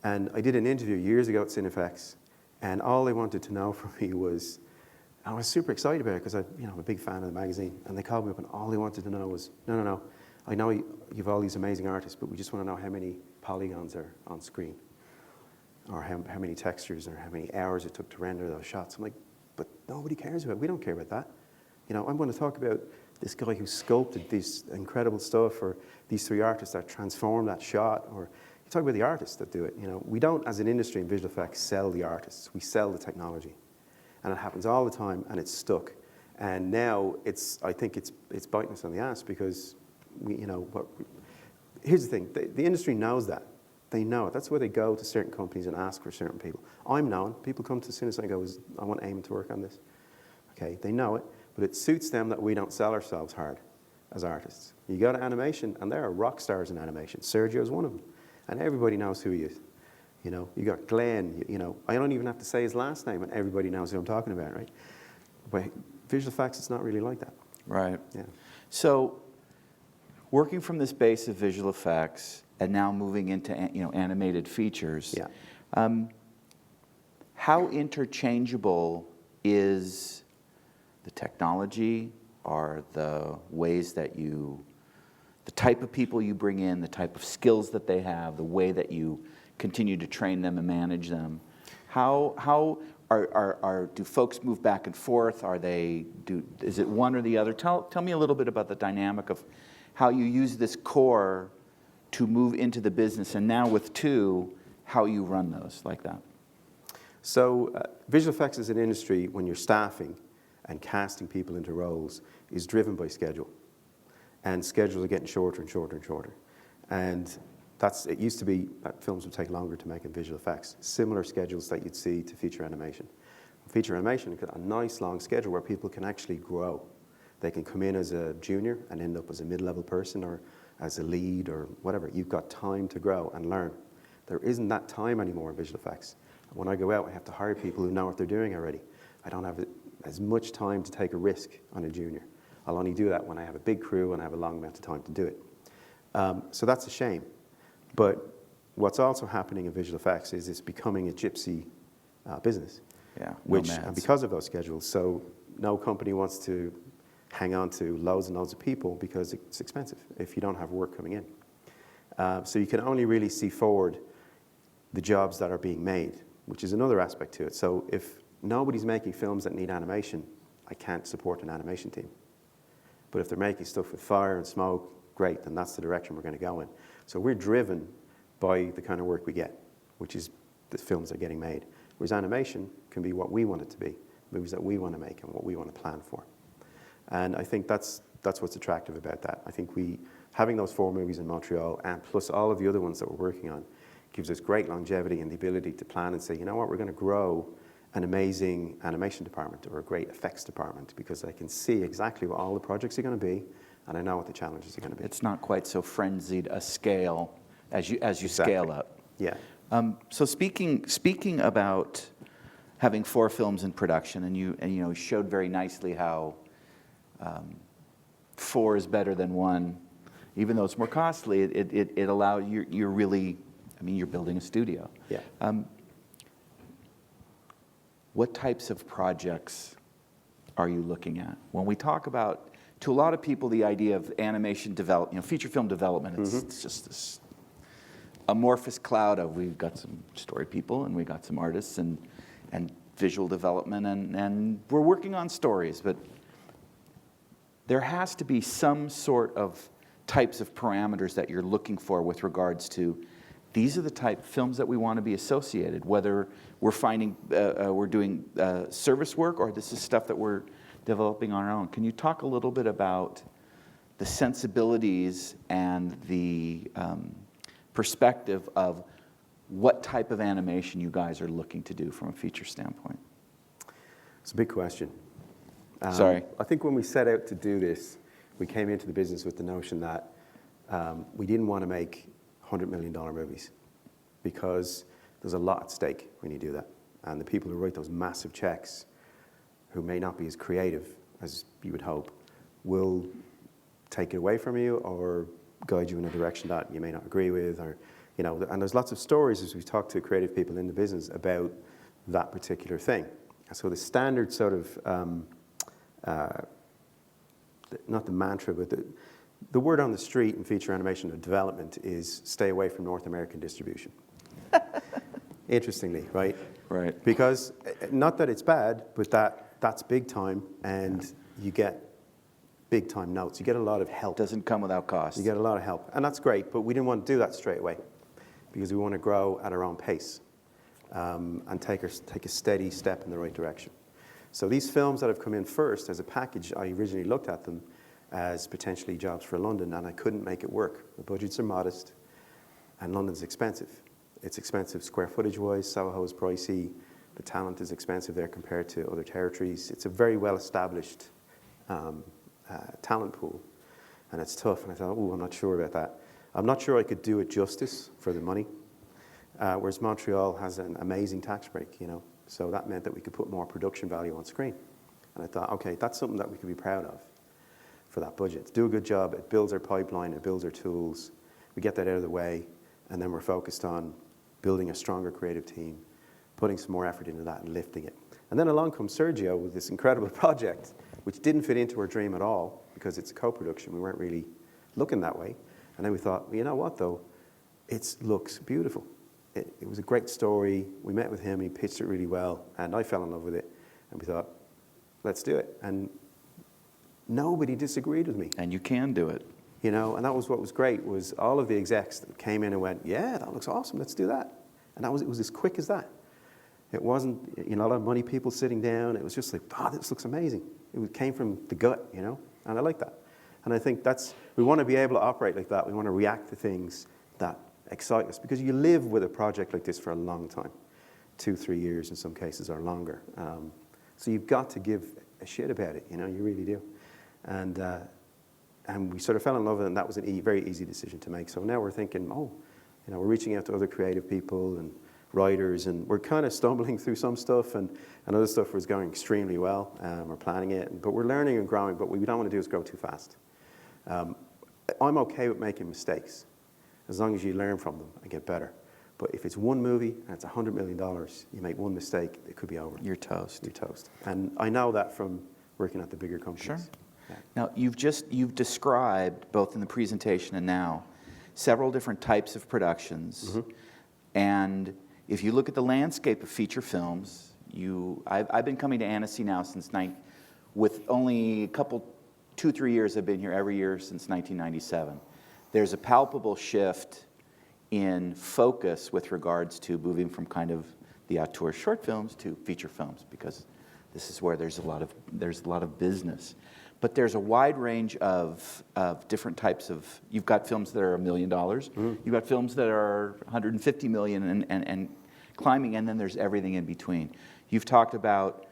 And I did an interview years ago at Cinefx, and all they wanted to know from me was, I was super excited about it because I'm a big fan of the magazine. And they called me up, and all they wanted to know was, no, I know you've all these amazing artists, but we just want to know how many polygons are on screen, or how many textures, or how many hours it took to render those shots. I'm like, but nobody cares about it. We don't care about that. I'm going to talk about this guy who sculpted this incredible stuff, or these 3 artists that transformed that shot, or you talk about the artists that do it. We don't, as an industry in visual effects, sell the artists. We sell the technology. And it happens all the time, and it's stuck. And now I think it's biting us on the ass because here's the thing, the industry knows that. They know it. That's why they go to certain companies and ask for certain people. I'm known. People come to Cinesite and go, I want Eamonn to work on this. Okay, they know it, but it suits them that we don't sell ourselves hard as artists. You go to animation, and there are rock stars in animation. Sergio's one of them, and everybody knows who he is. You got Glenn, I don't even have to say his last name, and everybody knows who I'm talking about, right? But visual effects, it's not really like that. Right. Yeah. So, working from this base of visual effects, and now moving into animated features, how interchangeable is the technology, or the ways that the type of people you bring in, the type of skills that they have, the way that you continue to train them and manage them? How do folks move back and forth? Is it one or the other? Tell me a little bit about the dynamic of how you use this core to move into the business, and now with 2, how you run those like that. So visual effects as an industry, when you're staffing and casting people into roles, is driven by schedule. And schedules are getting shorter and shorter and shorter. And it used to be that films would take longer to make in visual effects. Similar schedules that you'd see to feature animation. Feature animation, a nice long schedule where people can actually grow. They can come in as a junior and end up as a mid-level person, or as a lead, or whatever. You've got time to grow and learn. There isn't that time anymore in visual effects. When I go out, I have to hire people who know what they're doing already. I don't have as much time to take a risk on a junior. I'll only do that when I have a big crew and I have a long amount of time to do it. So that's a shame. But what's also happening in visual effects is it's becoming a gypsy business. Yeah, and because of those schedules, so no company wants to hang on to loads and loads of people because it's expensive if you don't have work coming in. So you can only really see forward the jobs that are being made, which is another aspect to it. So if nobody's making films that need animation, I can't support an animation team. But if they're making stuff with fire and smoke great, then that's the direction we're going to go in. So we're driven by the kind of work we get, which is the films that are getting made. Whereas animation can be what we want it to be, movies that we want to make and what we want to plan for. And I think that's what's attractive about that. I think having those 4 movies in Montreal and plus all of the other ones that we're working on gives us great longevity and the ability to plan and say, you know what, we're going to grow an amazing animation department or a great effects department because I can see exactly what all the projects are going to be and I know what the challenges are going to be. It's not quite so frenzied a scale as you Exactly. scale up. Yeah. So speaking about having 4 films in production, and you showed very nicely how 4 is better than 1, even though it's more costly. It allows you're really, I mean, you're building a studio. Yeah. What types of projects are you looking at? When we talk about, to a lot of people, the idea of animation development, feature film development, it's just this amorphous cloud of we've got some story people and we've got some artists and visual development and we're working on stories, but there has to be some sort of types of parameters that you're looking for with regards to these are the type of films that we want to be associated, whether we're finding we're doing service work or this is stuff that we're developing on our own. Can you talk a little bit about the sensibilities and the perspective of what type of animation you guys are looking to do from a feature standpoint? It's a big question. Sorry. I think when we set out to do this, we came into the business with the notion that we didn't want to make $100 million movies because there's a lot at stake when you do that. And the people who write those massive checks, who may not be as creative as you would hope, will take it away from you or guide you in a direction that you may not agree with, or and there's lots of stories as we talk to creative people in the business about that particular thing. So the standard sort of not the mantra, but the word on the street in feature animation or development is stay away from North American distribution. Interestingly, right? Right. Because not that it's bad, but that's big time, and you get big time notes. You get a lot of help. Doesn't come without cost. You get a lot of help, and that's great. But we didn't want to do that straight away because we want to grow at our own pace and take a steady step in the right direction. So these films that have come in first as a package, I originally looked at them as potentially jobs for London, and I couldn't make it work. The budgets are modest, and London's expensive. It's expensive square footage-wise. Soho is pricey. The talent is expensive there compared to other territories. It's a very well-established talent pool, and it's tough. And I thought, I'm not sure about that. I'm not sure I could do it justice for the money, whereas Montreal has an amazing tax break, So that meant that we could put more production value on screen. And I thought, okay, that's something that we could be proud of for that budget. Do a good job. It builds our pipeline. It builds our tools. We get that out of the way, and then we're focused on building a stronger creative team, putting some more effort into that and lifting it. And then along comes Sergio with this incredible project, which didn't fit into our dream at all because it's a co-production. We weren't really looking that way. And then we thought, well, you know what, though? It looks beautiful. It was a great story. We met with him. He pitched it really well. And I fell in love with it. And we thought, let's do it. And nobody disagreed with me. And you can do it. And that was what was great, was all of the execs that came in and went, yeah, that looks awesome. Let's do that. And it was as quick as that. It wasn't, a lot of money people sitting down. It was just like, this looks amazing. It came from the gut, And I like that. And I think we want to be able to operate like that. We want to react to things that excite us, because you live with a project like this for a long time, 2-3 years in some cases or longer. So you've got to give a shit about it, you really do. And we sort of fell in love with it, and that was a very easy decision to make. So now we're thinking, we're reaching out to other creative people and writers, and we're kind of stumbling through some stuff, and other stuff was going extremely well. We're planning it, but we're learning and growing, but what we don't want to do is grow too fast. I'm okay with making mistakes, as long as you learn from them and get better. But if it's one movie and it's $100 million, you make one mistake, it could be over. You're toast. You're toast. And I know that from working at the bigger companies. Sure. Yeah. Now, you've described, both in the presentation and now, several different types of productions. Mm-hmm. And if you look at the landscape of feature films, I've been coming to Annecy now since with only a couple 2-3 years I've been here, every year since 1997. There's a palpable shift in focus with regards to moving from kind of the auteur short films to feature films, because this is where there's a lot of business. But there's a wide range of different types of. You've got films that are $1 million. You've got films that are 150 million and climbing, and then there's everything in between. You've talked about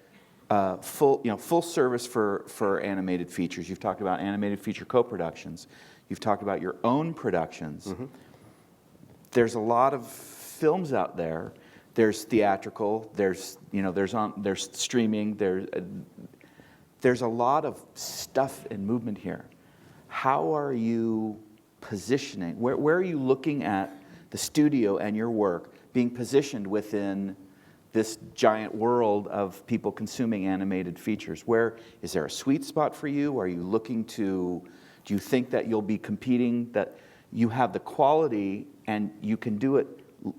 full service for animated features. You've talked about animated feature co-productions. You've talked about your own productions. There's a lot of films out there. There's theatrical. There's streaming. There's a lot of stuff and movement here. How are you positioning? Where are you looking at the studio and your work being positioned within this giant world of people consuming animated features? Where is there a sweet spot for you? Are you looking to? Do you think that you'll be competing, that you have the quality and you can do it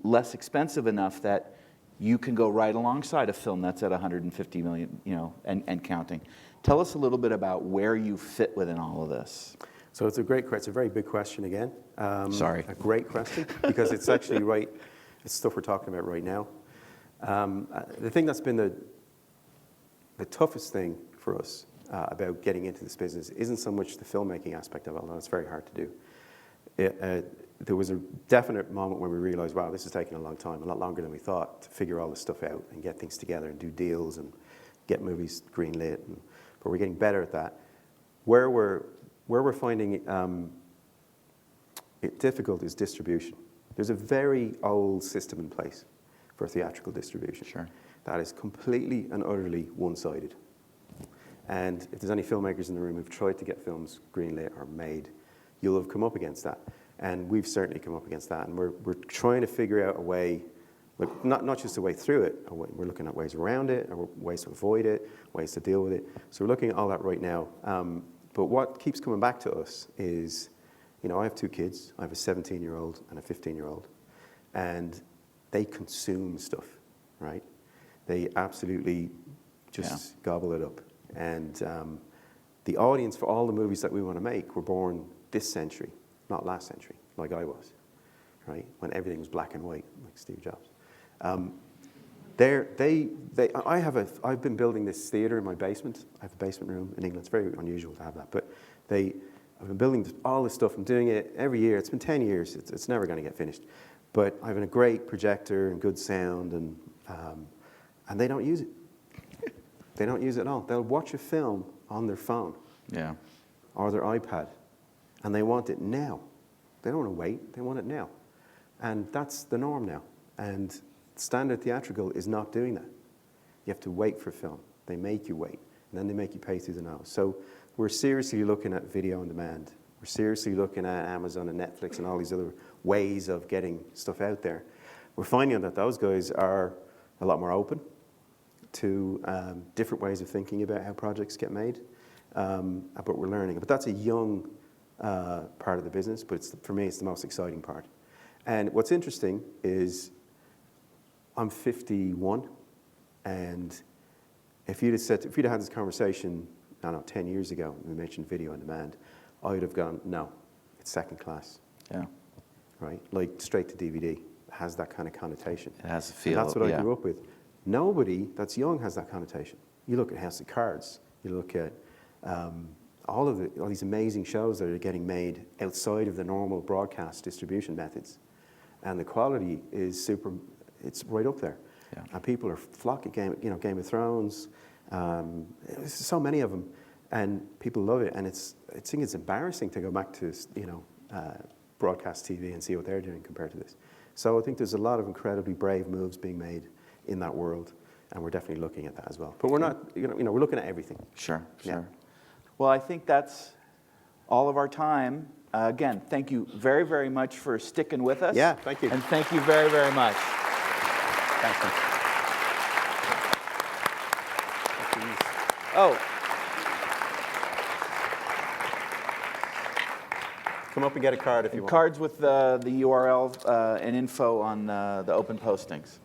less expensive enough that you can go right alongside a film that's at 150 million, and counting? Tell us a little bit about where you fit within all of this. So it's a very big question again. Sorry. A great question, because it's actually right, it's stuff we're talking about right now. The thing that's been the toughest thing for us about getting into this business isn't so much the filmmaking aspect of it, although it's very hard to do. There was a definite moment when we realized, wow, this is taking a long time, a lot longer than we thought, to figure all this stuff out and get things together and do deals and get movies greenlit. But we're getting better at that. Where we're finding it difficult is distribution. There's a very old system in place for theatrical distribution. Sure. That is completely and utterly one-sided. And if there's any filmmakers in the room who've tried to get films greenlit or made, you'll have come up against that. And we've certainly come up against that. And we're trying to figure out a way, not just a way through it, we're looking at ways around it, or ways to avoid it, ways to deal with it. So we're looking at all that right now. But what keeps coming back to us is, I have 2 kids. I have a 17-year-old and a 15-year-old. And they consume stuff, right? They absolutely just gobble it up. And the audience for all the movies that we want to make were born this century, not last century, like I was, right? When everything was black and white, like Steve Jobs. I've been building this theater in my basement. I have a basement room in England. It's very unusual to have that. But I've been building all this stuff. I'm doing it every year. It's been 10 years. It's never going to get finished. But I have a great projector and good sound, and they don't use it. They don't use it at all. They'll watch a film on their phone or their iPad, and they want it now. They don't want to wait. They want it now. And that's the norm now. And standard theatrical is not doing that. You have to wait for film. They make you wait, and then they make you pay through the nose. So we're seriously looking at video on demand. We're seriously looking at Amazon and Netflix and all these other ways of getting stuff out there. We're finding that those guys are a lot more open to different ways of thinking about how projects get made. But we're learning. But that's a young part of the business, but for me, it's the most exciting part. And what's interesting is I'm 51, and if you'd have had this conversation, 10 years ago, we mentioned video on demand, I would have gone, no, it's second class. Yeah. Right? Like straight to DVD. It has that kind of connotation. It has a feel. And that's what I grew up with. Nobody that's young has that connotation. You look at House of Cards. You look at all these amazing shows that are getting made outside of the normal broadcast distribution methods, and the quality is super. It's right up there, and people are flocking. Game of Thrones. There's so many of them, and people love it. And I think it's embarrassing to go back to broadcast TV and see what they're doing compared to this. So I think there's a lot of incredibly brave moves being made in that world, and we're definitely looking at that as well. But we're not, we're looking at everything. Sure. Well, I think that's all of our time. Again, thank you very, very much for sticking with us. Yeah, thank you. And thank you very, very much. Thanks, man. Oh. Come up and get a card if you want. Cards with the URL and info on the open postings.